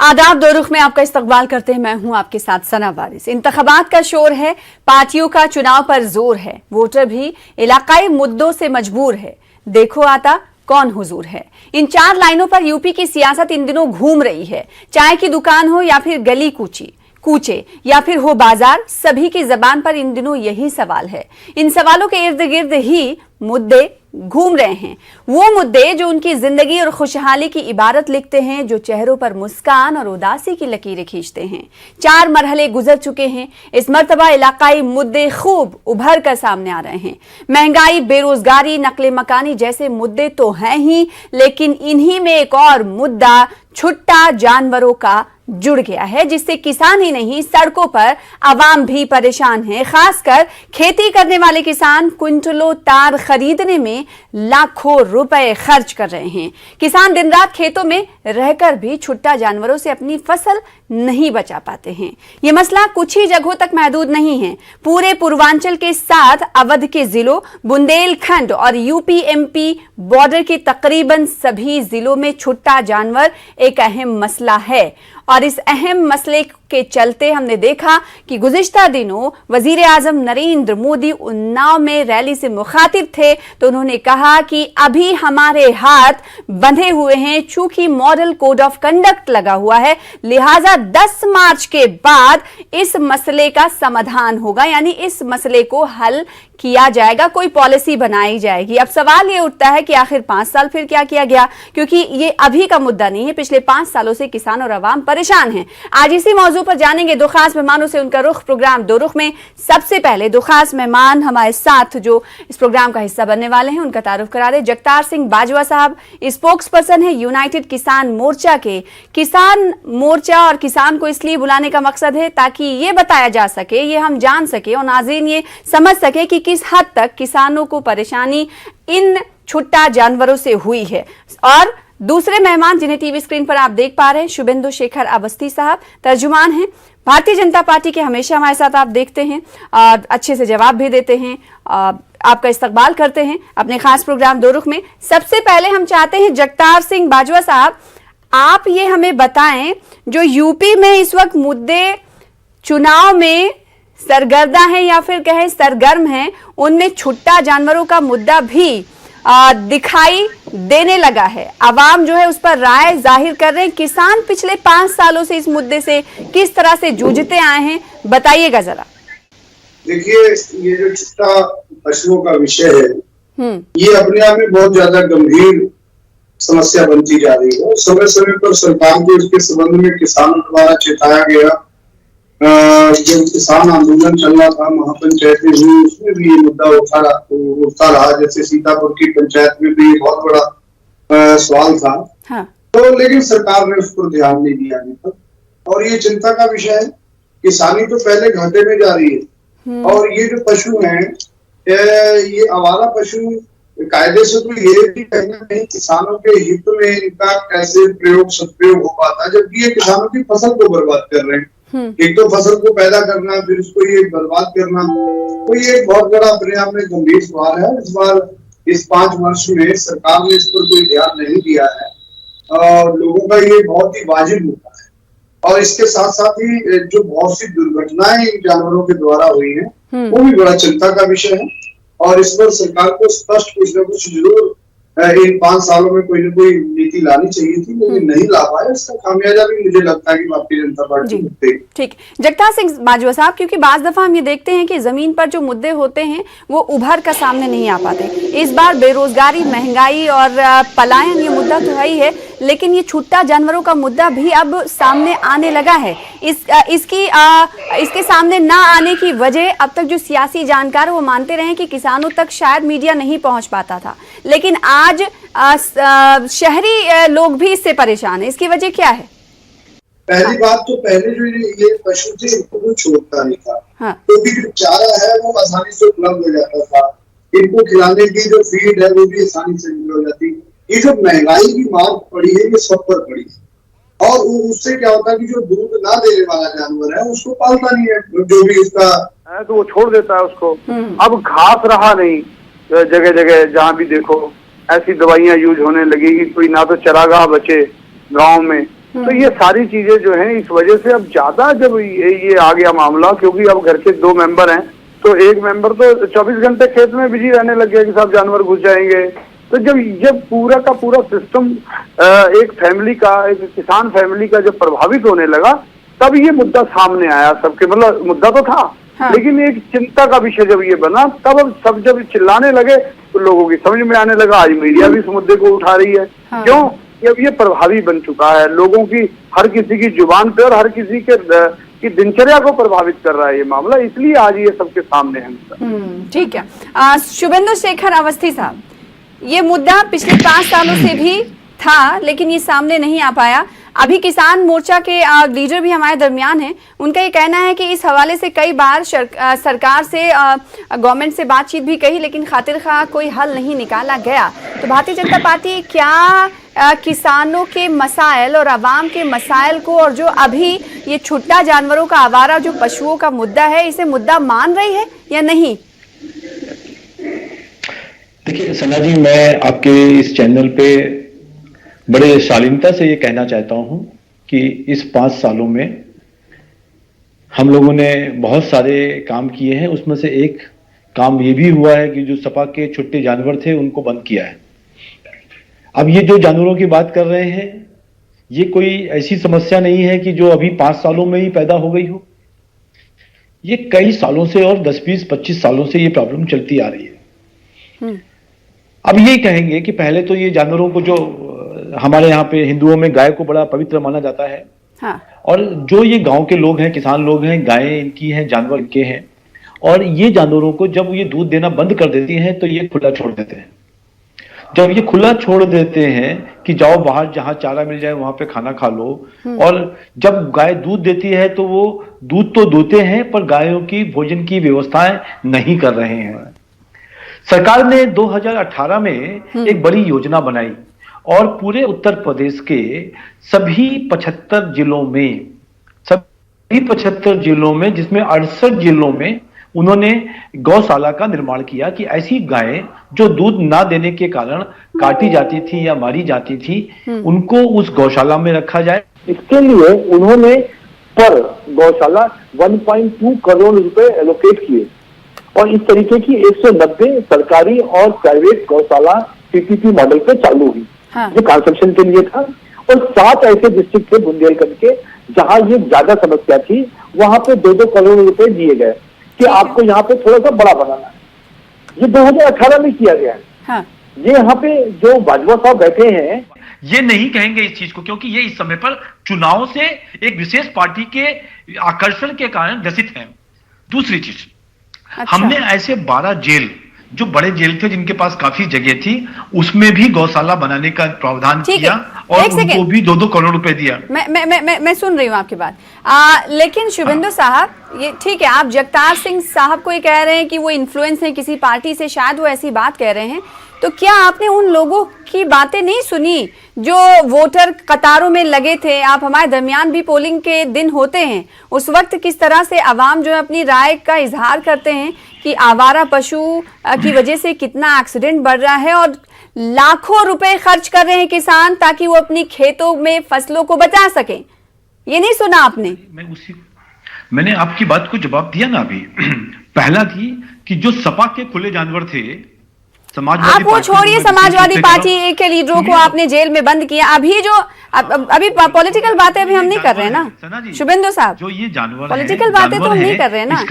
आदाब, दो रुख में आपका इस्तकबाल करते हैं। मैं हूं आपके साथ सना वारिस। इंतखाबात का शोर है, पार्टियों का चुनाव पर जोर है, वोटर भी इलाकाई मुद्दों से मजबूर है। देखो आता कौन हुजूर है। इन चार लाइनों पर यूपी की सियासत इन दिनों घूम रही है। चाय की दुकान हो या फिर गली कूचे या फिर हो बाजार, सभी की जबान पर इन दिनों यही सवाल है। इन सवालों के इर्द गिर्द ही मुद्दे घूम रहे हैं, वो मुद्दे जो उनकी जिंदगी और खुशहाली की इबारत लिखते हैं, जो चेहरों पर मुस्कान और उदासी की लकीरें खींचते हैं। 4 मरहले गुजर चुके हैं। इस मर्तबा इलाकाई मुद्दे खूब उभर कर सामने आ रहे हैं। महंगाई, बेरोजगारी, नकले मकानी जैसे मुद्दे तो हैं ही, लेकिन इन्हीं में एक और मुद्दा छुट्टा जानवरों का जुड़ गया है, जिससे किसान ही नहीं सड़कों पर आवाम भी परेशान है। खासकर खेती करने वाले किसान क्विंटलों तार खरीदने में लाखों रुपए खर्च कर रहे हैं। किसान दिन रात खेतों में रहकर भी छुट्टा जानवरों से अपनी फसल नहीं बचा पाते हैं। यह मसला कुछ ही जगहों तक महदूद नहीं है। पूरे पूर्वांचल के साथ अवध के जिलों, बुंदेलखंड और यूपी एमपी बॉर्डर के तकरीबन सभी जिलों में छुट्टा जानवर एक अहम मसला है। और इस अहम मसले के चलते हमने देखा कि गुज़िश्ता दिनों वजीर आजम नरेंद्र मोदी उन्नाव में रैली से मुखातिब थे, तो उन्होंने कहा कि अभी हमारे हाथ बंधे हुए हैं। चूंकि मॉडल कोड ऑफ कंडक्ट लगा हुआ है, लिहाजा 10 मार्च के बाद इस मसले का समाधान होगा, यानी इस मसले को हल किया जाएगा, कोई पॉलिसी बनाई जाएगी। अब सवाल ये उठता है कि आखिर 5 साल फिर क्या किया गया, क्योंकि ये अभी का मुद्दा नहीं है। पिछले 5 सालों से किसान और आवाम परेशान हैं। आज इसी मौजू पर जानेंगे दो खास मेहमानों से उनका रुख। प्रोग्राम दो रुख में सबसे पहले दो खास मेहमान हमारे साथ जो इस प्रोग्राम का हिस्सा बनने वाले हैं, उनका तारुफ करा दे। जगतार सिंह बाजवा साहब स्पोक्स पर्सन है यूनाइटेड किसान मोर्चा के। किसान मोर्चा और किसान को इसलिए बुलाने का मकसद है ताकि ये बताया जा सके, ये हम जान सके और नाज़रीन ये समझ सके कि किस हद तक किसानों को परेशानी इन छुट्टा जानवरों से हुई है। और दूसरे मेहमान जिन्हें टीवी स्क्रीन पर आप देख पा रहे हैं, शुभेंदु शेखर अवस्थी साहब तर्जुमान हैं, भारतीय जनता पार्टी के। हमेशा हमारे साथ आप देखते हैं और अच्छे से जवाब भी देते हैं, आपका इस्तकबाल करते हैं अपने खास प्रोग्राम दो रुख में। सबसे पहले हम चाहते हैं जगतार सिंह बाजवा साहब, आप ये हमें बताएं, जो यूपी में इस वक्त मुद्दे चुनाव में सरगर्दा है या फिर कहें सरगर्म है, उनमें छुट्टा जानवरों का मुद्दा भी दिखाई देने लगा है। आवाम जो है उस पर राय जाहिर कर रहे हैं। किसान पिछले 5 सालों से इस मुद्दे से किस तरह से जूझते आए हैं, बताइएगा जरा। देखिए, ये जो छुट्टा पशुओं का विषय है, ये अपने आप में बहुत ज्यादा गंभीर समस्या बनती जा रही है। समय समय पर सरकार को इसके संबंध में किसानों द्वारा चेताया गया। जब किसान आंदोलन चल रहा था, महापंचायतें हुई, उसमें भी ये मुद्दा उठता रहा। जैसे सीतापुर की पंचायत में भी बहुत बड़ा सवाल था। हाँ। तो लेकिन सरकार ने उस पर ध्यान नहीं दिया अभी तक, और ये चिंता का विषय है। किसानी तो पहले घाटे में जा रही है, और ये जो पशु हैं, ये आवारा पशु कायदे से तो ये भी कहीं ना कहीं किसानों के हित में इनका कैसे सदुपयोग हो पाता, जबकि ये किसानों की फसल को बर्बाद कर रहे हैं। एक तो फसल को पैदा करना, फिर उसको ये बर्बाद करना, तो ये एक बहुत बड़ा अपने आप में गंभीर सवाल है। इस बार इस 5 वर्ष में सरकार ने इस पर कोई ध्यान नहीं दिया है, और लोगों का ये बहुत ही वाजिब मुद्दा है। और इसके साथ साथ ही जो बहुत सी दुर्घटनाएं जानवरों के द्वारा हुई है, वो भी बड़ा चिंता का विषय है। और इस पर सरकार को स्पष्ट कुछ न कुछ जरूर इन 5 सालों में कोई न कोई नीति लानी चाहिए थी, लेकिन नहीं ला पाया। इसका खामियाजा भी मुझे लगता है कि भारतीय जनता पार्टी भुगतेगी। ठीक, जगतार सिंह बाजवा साहब, क्योंकि बाज दफा हम ये देखते हैं कि जमीन पर जो मुद्दे होते हैं वो उभर कर सामने नहीं आ पाते। इस बार बेरोजगारी, महंगाई और पलायन ये मुद्दा तो है ही है, लेकिन ये छुट्टा जानवरों का मुद्दा भी अब सामने आने लगा है। इसके सामने ना आने की वजह अब तक जो सियासी जानकार वो मानते रहे कि किसानों तक शायद मीडिया नहीं पहुंच पाता था, लेकिन आज शहरी लोग भी इससे परेशान है। इसकी वजह क्या है? पहली बात तो, पहले जो ये पशु थे इनको कोई छोड़ता नहीं था। हाँ। क्योंकि जो चारा है वो आसानी से उपलब्ध हो जाता था, इनको खिलाने की जो फीड है वो भी आसानी से मिल हो जाती। ये जो महंगाई की मार पड़ी है, ये सब पर पड़ी है, और उससे क्या होता है कि जो दूध ना देने वाला जानवर है उसको पालता नहीं है, जो भी उसका है तो वो छोड़ देता है उसको। अब घास रहा नहीं, जगह जगह जहाँ भी देखो ऐसी दवाइयां यूज होने लगेगी। कोई ना तो चरागाह बचे गांव में, तो ये सारी चीजें जो हैं इस वजह से अब ज्यादा जब ये आ गया मामला, क्योंकि अब घर के 2 मेंबर हैं तो एक मेंबर तो 24 घंटे खेत में बिजी रहने लग गया कि साहब जानवर घुस जाएंगे। तो जब पूरा का पूरा सिस्टम एक फैमिली का, एक किसान फैमिली का जब प्रभावित होने लगा, तब ये मुद्दा सामने आया सबके, मतलब मुद्दा तो था हाँ। लेकिन एक चिंता का विषय जब ये बना, तब अब सब जब चिल्लाने लगे तो लोगों की समझ में आने लगा। आज मीडिया भी इस मुद्दे को उठा रही है हाँ। क्यों? अब ये प्रभावी बन चुका है लोगों की, हर किसी की जुबान पे और हर किसी के की दिनचर्या को प्रभावित कर रहा है ये मामला, इसलिए आज ये सबके सामने है। ठीक है। शुभेंदु शेखर अवस्थी साहब, ये मुद्दा पिछले 5 सालों से भी था लेकिन ये सामने नहीं आ पाया। अभी किसान मोर्चा के लीडर भी हमारे दरमियान हैं, उनका ये कहना है कि इस हवाले से कई बार सरकार से गवर्नमेंट से बातचीत भी कही लेकिन खातिर खा कोई हल नहीं निकाला गया। तो भारतीय जनता पार्टी क्या किसानों के मसाइल और आवाम के मसाइल को, और जो अभी ये छुट्टा जानवरों का, आवारा जो पशुओं का मुद्दा है, इसे मुद्दा मान रही है या नहीं? देखिए सना जी, मैं आपके इस चैनल पे बड़े शालीनता से ये कहना चाहता हूं कि इस 5 सालों में हम लोगों ने बहुत सारे काम किए हैं। उसमें से एक काम ये भी हुआ है कि जो सपा के छुट्टे जानवर थे उनको बंद किया है। अब ये जो जानवरों की बात कर रहे हैं, ये कोई ऐसी समस्या नहीं है कि जो अभी 5 सालों में ही पैदा हो गई हो। ये कई सालों से और 10, 20, 25 सालों से ये प्रॉब्लम चलती आ रही है। अब ये कहेंगे कि पहले तो ये जानवरों को, जो हमारे यहाँ पे हिंदुओं में गाय को बड़ा पवित्र माना जाता है हाँ। और जो ये गांव के लोग हैं, किसान लोग हैं, गायें इनकी हैं, जानवर इनके हैं, और ये जानवरों को जब ये दूध देना बंद कर देती हैं तो ये खुला छोड़ देते हैं। जब ये खुला छोड़ देते हैं कि जाओ बाहर जहां चारा मिल जाए वहां पे खाना खा लो, और जब गाय दूध देती है तो वो दूध तो दूते हैं पर गायों की भोजन की व्यवस्थाएं नहीं कर रहे हैं। सरकार ने 2018 में एक बड़ी योजना बनाई और पूरे उत्तर प्रदेश के सभी 75 जिलों में, जिसमें 68 जिलों में उन्होंने गौशाला का निर्माण किया कि ऐसी गायें जो दूध ना देने के कारण काटी जाती थी या मारी जाती थी, उनको उस गौशाला में रखा जाए। इसके लिए उन्होंने पर गौशाला 1.2 करोड़ रुपए एलोकेट किए और इस तरीके की 190 सरकारी और प्राइवेट गौशाला पीपीपी मॉडल पे चालू हुई हाँ। जो कंस्ट्रक्शन के लिए था। और 7 ऐसे डिस्ट्रिक्ट थे बुंदेलखंड के जहां ये ज्यादा समस्या थी, वहां पे 2-2 करोड़ रुपए दिए गए कि आपको यहाँ पे थोड़ा सा बड़ा बनाना है। ये 2018 में किया गया है हाँ। ये यहाँ पे जो भाजपा साहब बैठे हैं ये नहीं कहेंगे इस चीज को, क्योंकि ये इस समय पर चुनाव से एक विशेष पार्टी के आकर्षण के कारण ग्रसित है। दूसरी चीज, अच्छा। हमने ऐसे 12 जेल, जो बड़े जेल थे जिनके पास काफी जगह थी, उसमें भी गौशाला बनाने का प्रावधान किया और उनको भी 2-2 करोड़ रुपए दिया। मैं सुन रही हूँ आपकी बात। लेकिन शुभेंदु साहब, ये ठीक है, आप जगतार सिंह साहब को ये कह रहे हैं कि वो इन्फ्लुएंस है किसी पार्टी से, शायद वो ऐसी बात कह रहे हैं, तो क्या आपने उन लोगों की बातें नहीं सुनी जो वोटर कतारों में लगे थे? आप हमारे दरमियान भी पोलिंग के दिन होते हैं, उस वक्त किस तरह से आवाम जो है अपनी राय का इजहार करते हैं कि आवारा पशु की वजह से कितना एक्सीडेंट बढ़ रहा है और लाखों रुपए खर्च कर रहे हैं किसान ताकि वो अपनी खेतों में फसलों को बचा सकें। ये नहीं सुना आपने? मैंने आपकी बात को जवाब दिया ना अभी। पहला थी कि जो सपा के खुले जानवर थे, आप वो छोड़िए, समाजवादी पार्टी के लीडरों को आपने जेल में बंद किया। अभी जो अभी पॉलिटिकल बातें अभी हम नहीं कर रहे हैं ना शुभेंदु साहब, जो ये जानवर पॉलिटिकल बातें तो हम नहीं कर रहे हैं ना,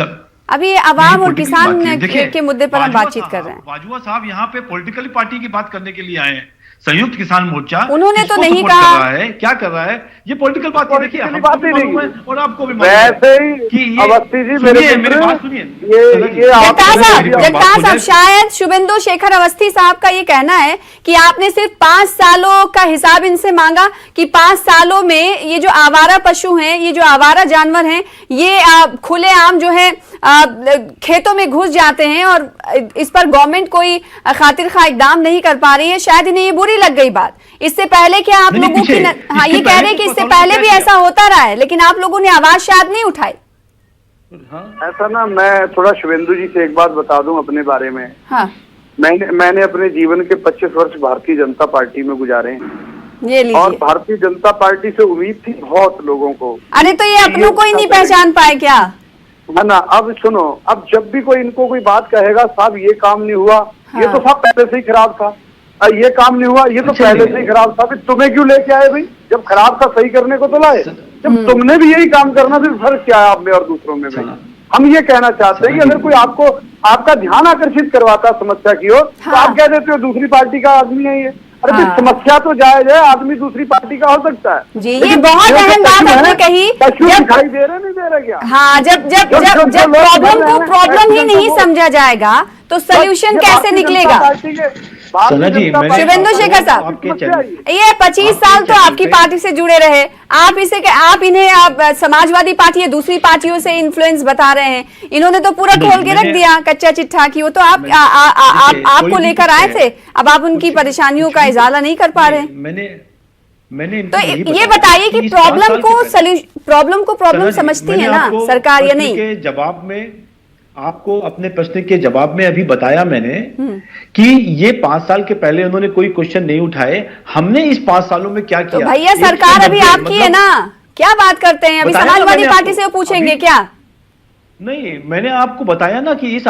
अभी ये आवाम और किसान के मुद्दे पर हम बातचीत कर रहे हैं। बाजवा साहब यहाँ पे पॉलिटिकल पार्टी की बात करने के लिए आए हैं। संयुक्त किसान मोर्चा उन्होंने तो नहीं कहा है, क्या कर रहा है, ये पॉलिटिकल बात है। देखिए और आपको भी वैसे ही अवस्थी जी मेरी बात सुनिए। जगतार साहब, शायद शुभेंदु शेखर अवस्थी साहब का ये कहना है कि आपने सिर्फ 5 सालों का हिसाब इनसे मांगा कि 5 सालों में ये जो आवारा पशु हैं, ये जो आवारा जानवर हैं, ये खुलेआम जो है खेतों में घुस जाते हैं और इस पर गवर्नमेंट कोई खातिर खा इकदाम नहीं कर पा रही है। शायद इन्हें ये बुरी लग गई बात। इससे पहले क्या आप लोगों की हाँ, ये कह रहे हैं कि इससे पहले भी ऐसा होता रहा है, लेकिन आप लोगों ने आवाज शायद नहीं उठाई। ऐसा ना, मैं थोड़ा शुभेंदु जी से एक बात बता दूं अपने बारे में। हाँ। मैंने अपने जीवन के 25 वर्ष भारतीय जनता पार्टी में गुजारे हैं ये लीजिए। और भारतीय जनता पार्टी से उम्मीद थी बहुत लोगों को। अरे तो ये अपनों को ही नहीं पहचान पाए क्या? है ना। अब सुनो, अब जब भी कोई इनको कोई बात कहेगा, साहब ये काम नहीं हुआ, ये तो सब पहले से ही खराब था, ये काम नहीं हुआ, ये तो पहले से ही खराब था, फिर तुम्हें क्यों लेके आए भाई? जब खराब था सही करने को तो लाए। जब तुमने भी यही काम करना, फिर फर्क क्या है आप में और दूसरों में भाई? हम ये कहना चाहते हैं कि अगर कोई आपको आपका ध्यान आकर्षित करवाता समस्या की ओर, तो आप कह देते हो दूसरी पार्टी का आदमी है ये। अरे भाई समस्या तो जायज है, आदमी दूसरी पार्टी का हो सकता है जी। ये बहुत अहम बात आपने कही। पशु दिखाई दे रहे नहीं दे रहे क्या? हाँ, जब जब जब जब प्रॉब्लम को प्रॉब्लम ही नहीं समझा जाएगा तो सोल्यूशन कैसे निकलेगा? सना जी, शिवेंदु शेखर साहब, ये 25 साल तो आपकी पार्टी से जुड़े रहे, आप इन्हें समाजवादी पार्टी या दूसरी पार्टियों से इन्फ्लुएंस बता रहे हैं। इन्होंने तो पूरा खोल के रख दिया कच्चा चिट्ठा की। वो तो आपको लेकर आए थे, अब आप उनकी परेशानियों का इजाला नहीं कर पा रहे। मैंने तो ये बताइए कि प्रॉब्लम को प्रॉब्लम समझती है ना सरकार या नहीं? जवाब में आपको अपने प्रश्न के जवाब में अभी बताया मैंने कि ये 5 साल के पहले उन्होंने कोई क्वेश्चन नहीं उठाए। हमने इस 5 सालों में क्या किया? तो भैया सरकार अभी आपकी है ना, क्या बात करते हैं? अभी समाजवादी पार्टी से वो पूछेंगे क्या? नहीं, मैंने आपको बताया ना कि इस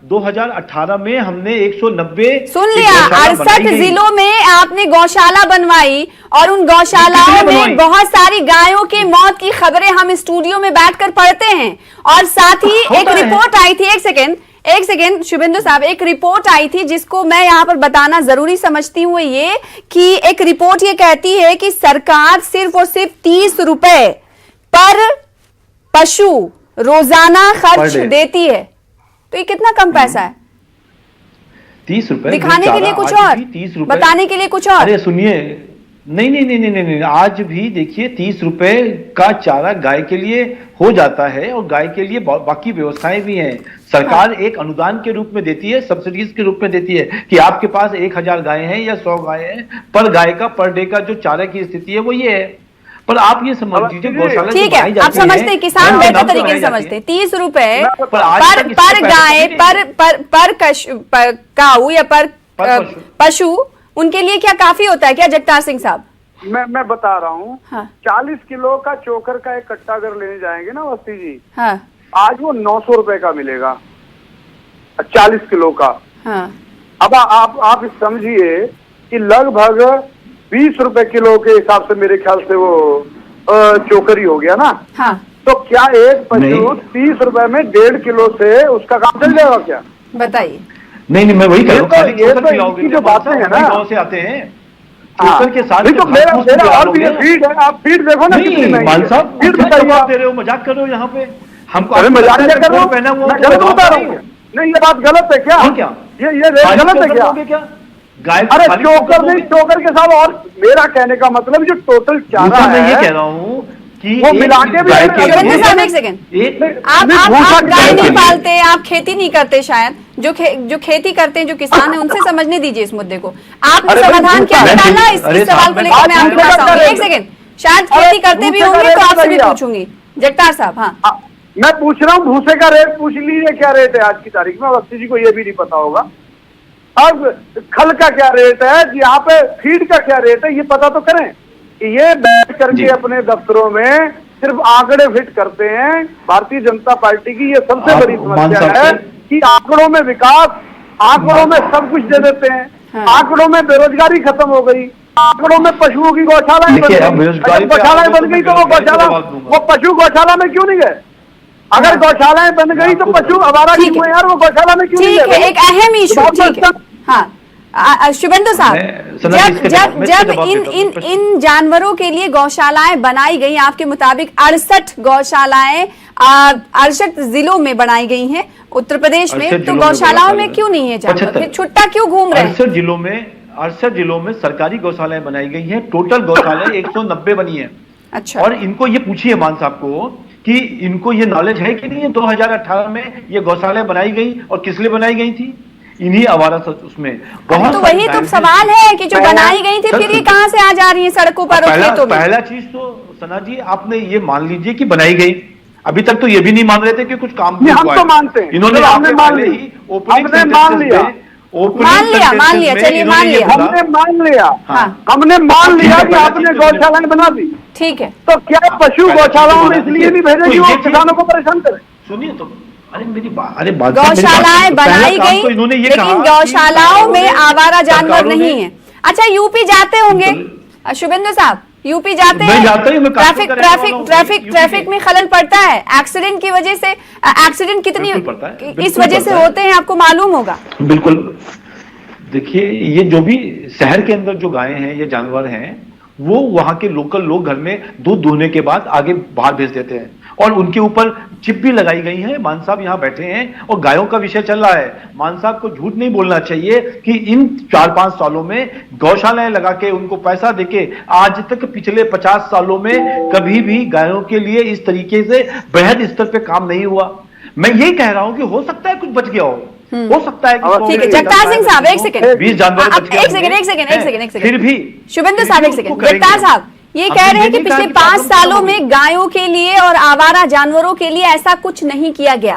2018 में हमने 190 सुन लिया, 68 जिलों में आपने गौशाला बनवाई और उन गौशालाओं में बहुत सारी गायों के मौत की खबरें हम स्टूडियो में बैठकर पढ़ते हैं। और साथ ही एक रिपोर्ट आई थी, एक सेकेंड शुभेंदु साहब, एक रिपोर्ट आई थी जिसको मैं यहाँ पर बताना जरूरी समझती हूँ, ये कि एक रिपोर्ट ये कहती है कि सरकार सिर्फ और सिर्फ 30 रुपए पर पशु रोजाना खर्च देती है। तो ये कितना कम पैसा है? 30 रुपए दिखाने के लिए कुछ और, 30 रुपए बताने के लिए कुछ और। अरे सुनिए, नहीं, आज भी देखिए 30 रुपए का चारा गाय के लिए हो जाता है और गाय के लिए बाकी व्यवस्थाएं भी हैं। सरकार एक अनुदान के रूप में देती है, सब्सिडीज के रूप में देती है कि आपके पास 1000 गाय हैं या 100 गाय हैं, पर गाय का पर डे का जो चारा की स्थिति है वो ये है। पर आप ये समझ लीजिए गौशाला ठीक है, आप समझते हैं, किसान बेहतर तरीके से समझते हैं। 30 रुपए पर गाय, पर काऊ या पर पशु, उनके लिए क्या काफी होता है क्या जगतार सिंह साहब? मैं बता रहा हूँ। हाँ। 40 किलो का चोकर का एक कट्टा अगर लेने जाएंगे ना वस्ती जी, हाँ। आज वो 900 रुपए का मिलेगा 40 किलो का। हाँ। अब आप समझिए कि लगभग 20 रुपए किलो के हिसाब से मेरे ख्याल से वो चोकर ही हो गया ना। हाँ। तो क्या एक पशु 30 रुपए में 1.5 किलो से उसका काम चल जाएगा क्या? बताइए। नहीं, मैं वही कह रहा हूँ, ये तो इनकी जो बातें हैं ना, गाँव से आते हैं चोकर के साथ। तो मेरा और भी फीड है, आप फीड देखो ना। नहीं मान साहब, फीड बताइए, दे रहे हो, मजाक कर रहे हो यहाँ पे हमको। अरे मजाक क्या कर रहा हूँ, मैं गलत बता रहा हूँ। नहीं, ये बात गलत है क्या? ये गलत है क्या? अरे चोकर नहीं, चोकर के साथ और मेरा कहने का मतलब जो टोटल चारा है, मैं ये कह रहा हूँ कि वो मिला के भी। एक सेकंड, आप गाय नहीं पालते, आप खेती नहीं करते, शायद जो खेती करते हैं, जो किसान है, उनसे समझने दीजिए इस मुद्दे को। आपने समाधान क्या निकाला इस सवाल को लेकर? मैं आपके पास आऊंगी। एक सेकंड, शायद खेती करते भी होंगे तो आपसे भी पूछूंगी। जगतार साहब, हाँ मैं पूछ रहा हूँ, भूसे का रेट पूछ लीजिए, क्या रेट है आज की तारीख में? वक्ती जी को ये भी नहीं पता होगा। अब खल का क्या रेट है, यहाँ पे फीड का क्या रेट है, ये पता तो करें। ये बैठ करके अपने दफ्तरों में सिर्फ आंकड़े फिट करते हैं। भारतीय जनता पार्टी की ये सबसे बड़ी समस्या है कि आंकड़ों में विकास, आंकड़ों में सब कुछ दे देते हैं। हाँ। आंकड़ों में बेरोजगारी खत्म हो गई, आंकड़ों में पशुओं की गौशालाएं बन गई। गौशालाएं बन गई तो वो पशु गौशाला में क्यों नहीं गए? अगर गौशालाएं बन गई तो पशु आवारा क्यों हुए यार? वो गौशाला में क्यों नहीं गए? एक अहम इशू, ठीक है। हाँ शुभेंदु साहब, जब इन जानवरों के लिए गौशालाएं बनाई गई, आपके मुताबिक 68 गौशालाएं 68 जिलों में बनाई गई हैं उत्तर प्रदेश में, तो गौशालाओं में क्यों नहीं है जानवर? फिर छुट्टा क्यों घूम रहे हैं? 68 जिलों में सरकारी गौशालाएं बनाई गई हैं। टोटल गौशालाएं 190 बनी है। अच्छा। और इनको ये पूछिए मान साहब को कि इनको ये नॉलेज है कि नहीं है 2018 में ये गौशालाएं बनाई गई और किस लिए बनाई गई थी? इन्हीं आवारा उसमें बहुत। तो वही तो सवाल है कि जो बनाई गई थी फिर ये कहां से आ जा रही है सड़कों पर? पहला चीज तो सना जी, आपने ये मान लीजिए कि बनाई गई। अभी तक तो ये भी नहीं मान रहे थे कि कुछ काम हम तो मानते हैं। इन्होंने मान मान लिया, चलिए मान लिया। हमने मान लिया, हाँ। हमने मान लिया कि आपने गौशालाएं बना दी, ठीक है। तो क्या पशु गौशालाओं में इसलिए नहीं भेजे कि वो किसानों को परेशान करे? सुनिए तो, अरे मेरी बात, अरे बात, गौशालाएं बनाई गई, इन्होंने ये लेकिन गौशालाओं में आवारा जानवर नहीं है। अच्छा, यूपी जाते होंगे शुभेंदु साहब, यूपी जाते हैं, ट्रैफिक में खलल पड़ता है, एक्सीडेंट की वजह से, एक्सीडेंट कितनी इस वजह से होते हैं आपको मालूम होगा। बिल्कुल। देखिए, ये जो भी शहर के अंदर जो गायें हैं, ये जानवर हैं, वो वहां के लोकल लोग घर में दूध दूहने के बाद आगे बाहर भेज देते हैं और उनके ऊपर चिप भी लगाई गई है। मान साहब यहाँ बैठे हैं और गायों का विषय चल रहा है। मान साहब को झूठ नहीं बोलना चाहिए कि इन 4-5 सालों में गौशालाएं लगा के उनको पैसा देके आज तक पिछले 50 सालों में कभी भी गायों के लिए इस तरीके से बृहद स्तर पे काम नहीं हुआ। मैं यही कह रहा हूं कि हो सकता है कुछ बच गया हो सकता है। ठीक है जगतार सिंह साहब, एक सेकंड, 20 जानवर बच गए, एक सेकंड, फिर भी शुभेंदु साहब एक सेकंड, जगतार साहब ये कह रहे हैं कि पिछले 5 सालों में गायों के लिए और आवारा जानवरों के लिए ऐसा कुछ नहीं किया गया।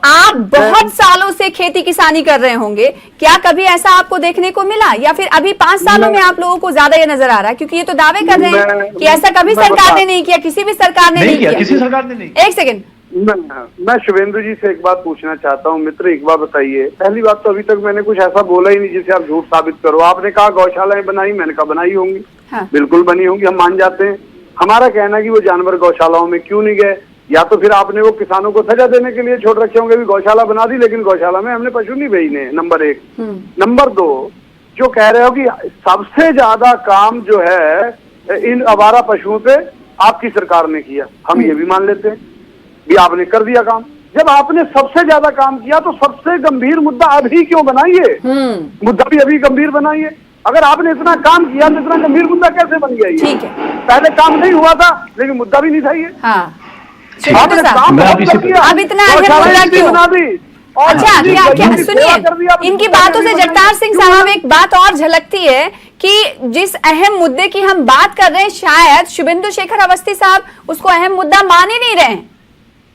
आप बहुत सालों से खेती किसानी कर रहे होंगे, क्या कभी ऐसा आपको देखने को मिला, या फिर अभी 5 सालों में आप लोगों को ज्यादा ये नजर आ रहा है? क्योंकि ये तो दावे कर रहे हैं कि ऐसा कभी सरकार ने नहीं किया, किसी भी सरकार ने नहीं किया। किसी सरकार ने नहीं। एक सेकंड, मैं शुभेंदु जी से एक बात पूछना चाहता हूँ। मित्र, एक बात बताइए, पहली बात तो अभी तक मैंने कुछ ऐसा बोला ही नहीं जिसे आप झूठ साबित करो। आपने कहा गौशालाएं बनाई, मैंने कहा बनाई होंगी, हाँ। बिल्कुल बनी होंगी, हम मान जाते हैं। हमारा कहना कि वो जानवर गौशालाओं में क्यों नहीं गए, या तो फिर आपने वो किसानों को सजा देने के लिए छोड़ रखे होंगे, भी गौशाला बना दी लेकिन गौशाला में हमने पशु नहीं भेजने, नंबर 1। नंबर 2, जो कह रहे हो कि सबसे ज्यादा काम जो है इन आवारा पशुओं पे आपकी सरकार ने किया, हम ये भी मान लेते हैं भी आपने कर दिया काम। जब आपने सबसे ज्यादा काम किया तो सबसे गंभीर मुद्दा अभी क्यों बनाइए, मुद्दा भी अभी गंभीर बनाइए। अगर आपने इतना काम किया तो इतना गंभीर मुद्दा कैसे बन गया? ठीक है, पहले काम नहीं हुआ था लेकिन मुद्दा भी नहीं था ये। हाँ। आपने काम बहुत कर दिया, अब इतना मुद्दा क्यों बना दी। अच्छा, क्या सुनिए, इनकी बातों से जगतार सिंह साहब एक बात और झलकती है कि जिस अहम मुद्दे की हम बात कर रहे हैं, शायद शुभेंदु शेखर अवस्थी साहब उसको अहम मुद्दा मान ही नहीं रहे।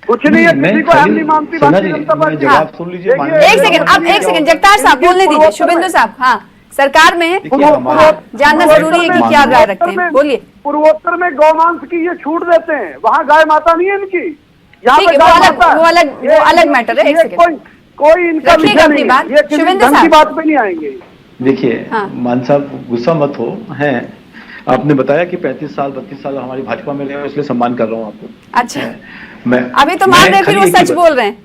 कुछ नहीं है, किसी को अहम नहीं मानती भारतीय जनता पार्टी। जवाब सुन लीजिए। एक सेकंड, अब एक सेकंड जगतार साहब बोलने दीजिए। शुभेंदु साहब, हाँ, सरकार में जानना जरूरी है कि क्या राय रखते हैं, बोलिए। पूर्वोत्तर में गौमांस की ये छूट देते हैं, वहाँ गाय माता नहीं है इनकी, यहाँ पे वो अलग मैटर है। एक सेकंड, कोई इनका विषय नहीं, ये किसी ढंग की बात पे नहीं आएंगे। देखिए मान साहब, गुस्सा मत हो, हैं आपने बताया कि 35 साल 32 साल हमारी भाजपा में रहे, इसलिए सम्मान कर रहा हूँ आपको। अच्छा, मैं अभी तो मान रहे, फिर वो सच बोल रहे हैं।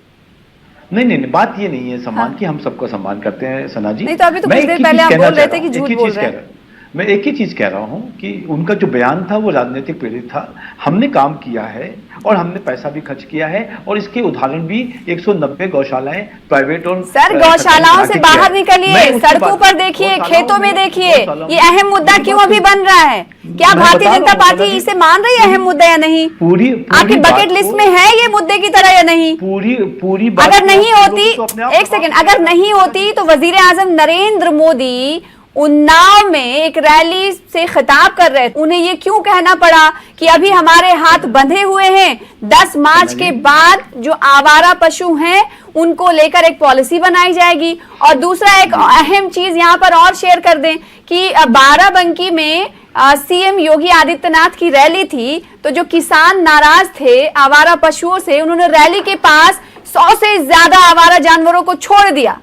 नहीं, बात ये नहीं है सम्मान की, हम सबको सम्मान करते हैं सना जी। नहीं तो अभी तो कुछ देर पहले आप बोल रहे थे कि झूठ बोल रहे हैं। मैं एक ही चीज कह रहा हूं कि उनका जो बयान था वो राजनीतिक प्रेरित था। हमने काम किया है और हमने पैसा भी खर्च किया है, और इसके उदाहरण भी 190 गौशालाएं प्राइवेट और सर गौशालाओं से बाहर निकलिए, सड़कों पर देखिए, खेतों में देखिए, ये अहम मुद्दा क्यों अभी बन रहा है? क्या भारतीय जनता पार्टी इसे मान रही है अहम मुद्दा या नहीं? पूरी आपकी बकेट लिस्ट में है ये मुद्दे की तरह या नहीं? पूरी अगर नहीं होती, एक सेकंड, अगर नहीं होती तो वजीर आजम नरेंद्र मोदी उन्नाव में एक रैली से खिताब कर रहे थे, उन्हें ये क्यों कहना पड़ा कि अभी हमारे हाथ बंधे हुए हैं, 10 मार्च के बाद जो आवारा पशु हैं उनको लेकर एक पॉलिसी बनाई जाएगी। और दूसरा एक अहम चीज यहाँ पर और शेयर कर दें कि बाराबंकी में सीएम योगी आदित्यनाथ की रैली थी, तो जो किसान नाराज थे आवारा पशुओं से, उन्होंने रैली के पास 100 से ज्यादा आवारा जानवरों को छोड़ दिया।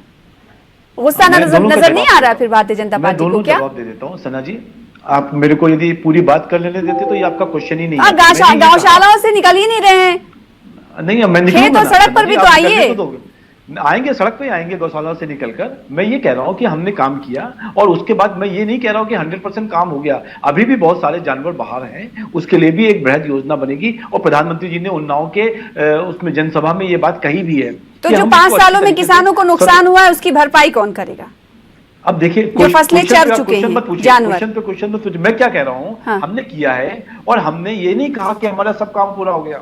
गुस्सा नजर नहीं आ रहा है फिर भारतीय जनता पार्टी को? क्या जवाब दे देता हूँ सना जी, आप मेरे को यदि पूरी बात कर लेने देते तो ये आपका क्वेश्चन ही नहीं है। गौशालाओं से निकल ही नहीं रहे हैं। नहीं, मैं तो सड़क पर भी तो आइए, आएंगे, सड़क पे आएंगे गौशाला से निकलकर। मैं ये कह रहा हूँ कि हमने काम किया, और उसके बाद मैं ये नहीं कह रहा हूँ कि 100% काम हो गया। अभी भी बहुत सारे जानवर बाहर हैं, उसके लिए भी एक बृहद योजना बनेगी, और प्रधानमंत्री जी ने उन्नाव के उसमें जनसभा में ये बात कही भी है। तो जो 5 सालों में किसानों को नुकसान हुआ है उसकी भरपाई कौन करेगा? अब देखिए, जो फसलें चर चुके हैं जानवर। क्वेश्चन मत पूछिए, मैं क्या कह रहा हूँ, हाँ। हमने किया है, और हमने ये नहीं कहा कि हमारा सब काम पूरा हो गया।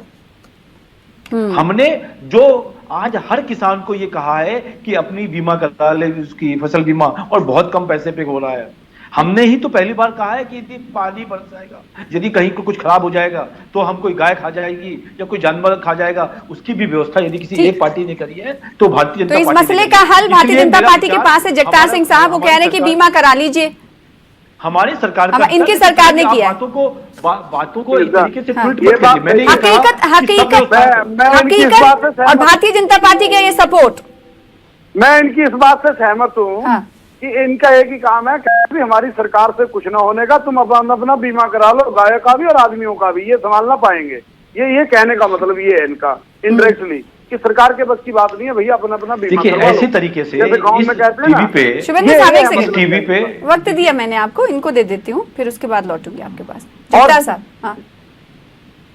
हमने जो आज हर किसान को ये कहा है कि अपनी बीमा करा ले, उसकी फसल बीमा, और बहुत कम पैसे पे हो रहा है। हमने ही तो पहली बार कहा है कि यदि पानी बरस जाएगा, यदि कहीं को कुछ खराब हो जाएगा तो हम कोई गाय खा जाएगी या कोई जानवर खा जाएगा, उसकी भी व्यवस्था यदि किसी एक पार्टी ने करी है तो भारतीय जनता तो इस पार्टी मसले का हल भारतीय जनता पार्टी के पास है। जगतार सिंह साहब वो कह रहे हैं कि बीमा करा लीजिए। हमारी सरकार का इनकी सरकार ने किया बातों को इस तरीके से ट्वीट ये मत बात कीजिए। मैंने ये कहा हकीकत और भारतीय जनता पार्टी का ये सपोर्ट, मैं इनकी इस बात से सहमत हूँ हाँ। कि इनका एक ही काम है कि हमारी सरकार से कुछ ना होने का, तुम अपना बीमा करा लो, गाय का भी और आदमियों का भी, ये संभाल ना पाएंगे। ये कहने का मतलब ये है इनका इनडायरेक्टली कि सरकार के बस की बात नहीं है भैया, अपना बीमा देखिए ऐसे तरीके से जैसे गाँव में कहते हैं ना, शुभेंद्र साहब एक सेकंड, टीवी पे वक्त दिया मैंने आपको, इनको दे देती हूँ फिर उसके बाद लौटूंगी आपके पास। जगतार साहब, हाँ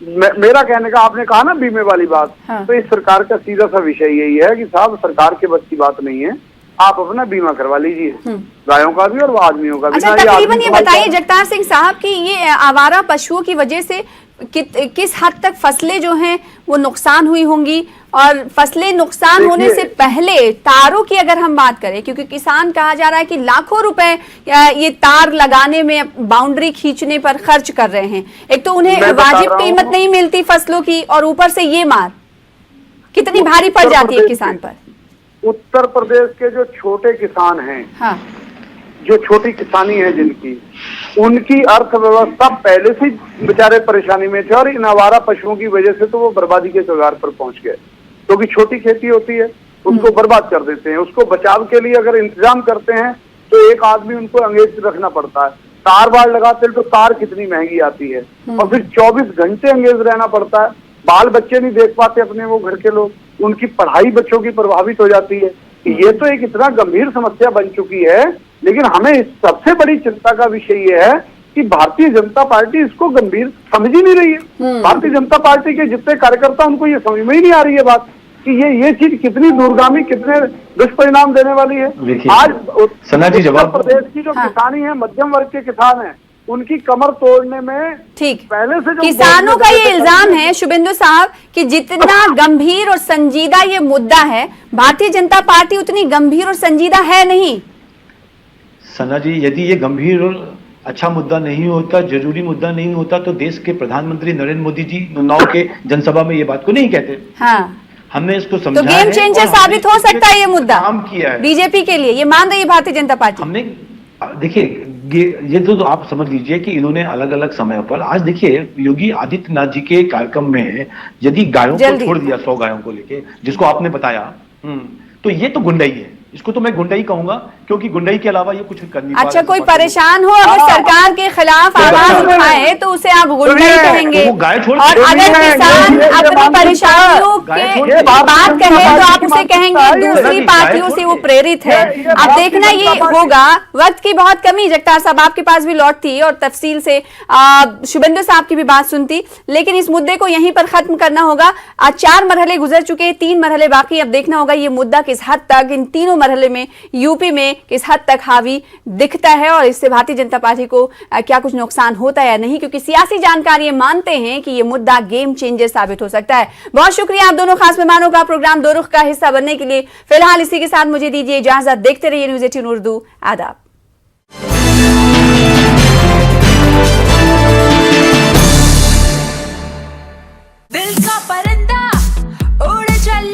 मेरा कहने का, आपने कहा ना बीमे वाली बात, हाँ। तो इस सरकार का सीधा सा विषय यही है कि साहब सरकार के बस की बात नहीं है, आप अपना बीमा करवा लीजिए, गायों का भी और आदमियों का भी। अच्छा, तकरीबन ये बताइए जगतार सिंह साहब कि ये आवारा पशुओं की वजह से किस हद तक फसलें जो हैं वो नुकसान हुई होंगी, और फसलें नुकसान होने से पहले तारों की अगर हम बात करें, क्योंकि किसान कहा जा रहा है कि लाखों रुपए ये तार लगाने में, बाउंड्री खींचने पर खर्च कर रहे हैं। एक तो उन्हें वाजिब कीमत नहीं मिलती फसलों की, और ऊपर से ये मार कितनी भारी पड़ जाती है किसान पर। उत्तर प्रदेश के जो छोटे किसान हैं, हाँ, जो छोटी किसानी है जिनकी, उनकी अर्थव्यवस्था पहले से बेचारे परेशानी में थे, और इन आवारा पशुओं की वजह से तो वो बर्बादी के कगार पर पहुंच गए। क्योंकि छोटी खेती होती है, उसको बर्बाद कर देते हैं। उसको बचाव के लिए अगर इंतजाम करते हैं तो एक आदमी उनको अंगेज रखना पड़ता है। तार बाड़ लगाते हैं तो तार कितनी महंगी आती है, और फिर 24 घंटे अंगेज रहना पड़ता है। बाल बच्चे नहीं देख पाते अपने वो घर के लोग, उनकी पढ़ाई बच्चों की प्रभावित हो जाती है। ये तो एक इतना गंभीर समस्या बन चुकी है। लेकिन हमें इस सबसे बड़ी चिंता का विषय ये है कि भारतीय जनता पार्टी इसको गंभीर समझ ही नहीं रही है। भारतीय जनता पार्टी के जितने कार्यकर्ता, उनको ये समझ में ही नहीं आ रही है बात कि ये चीज कितनी दूरगामी, कितने दुष्परिणाम देने वाली है। आज उत्तर प्रदेश की जो किसानी है, मध्यम वर्ग के किसान है, उनकी कमर तोड़ने में ठीक पहले से जो किसानों का ये इल्जाम है शुभेंदु साहब कि जितना गंभीर और संजीदा ये मुद्दा है, भारतीय जनता पार्टी उतनी गंभीर और संजीदा है नहीं। सना जी, यदि ये गंभीर और अच्छा मुद्दा नहीं होता, जरूरी मुद्दा नहीं होता, तो देश के प्रधानमंत्री नरेंद्र मोदी जी उन्नाव के जनसभा में ये बात को नहीं कहते। हाँ, हमने इसको तो समझा गेम चेंजर साबित हो सकता है ये मुद्दा काम किया है बीजेपी के लिए, ये मान रही है भारतीय जनता पार्टी। हमने देखिए ये तो आप समझ लीजिए कि इन्होंने अलग अलग समय पर, आज देखिए योगी आदित्यनाथ जी के कार्यक्रम में यदि गायों को छोड़ दिया, 100 गायों को लेके, जिसको आपने बताया, तो ये तो गुंडाई है। इसको तो मैं गुंडाई कहूंगा, क्योंकि गुंडाई के अलावा ये कुछ कर नहीं। अच्छा, कोई परेशान हो अगर सरकार के खिलाफ आवाज उठाए तो उसे आप गुंडाई कहेंगे, और अगर किसान अपनी परेशानियों के बात कहे तो आप उसे कहेंगे दूसरी पार्टियों से वो प्रेरित है। अब देखना ये होगा। वक्त की बहुत कमी, जगतार साहब आपके पास भी लौटती और तफसील से शुभेंदु साहब की भी बात सुनती, लेकिन इस मुद्दे को यहीं पर खत्म करना होगा। आज 4 मरहले गुजर चुके, 3 मरहले बाकी। अब देखना होगा ये मुद्दा किस हद तक इन तीनों मरहले में यूपी में किस हद तक हावी दिखता है, और इससे भारतीय जनता पार्टी को क्या कुछ नुकसान होता है या नहीं, क्योंकि सियासी जानकारी मानते हैं कि यह मुद्दा गेम चेंजर साबित हो सकता है। बहुत शुक्रिया आप दोनों खास मेहमानों का प्रोग्राम दो रुख का हिस्सा बनने के लिए। फिलहाल इसी के साथ मुझे दीजिए इजाजत। देखते रहिए न्यूज़ 18 उर्दू। आदाब।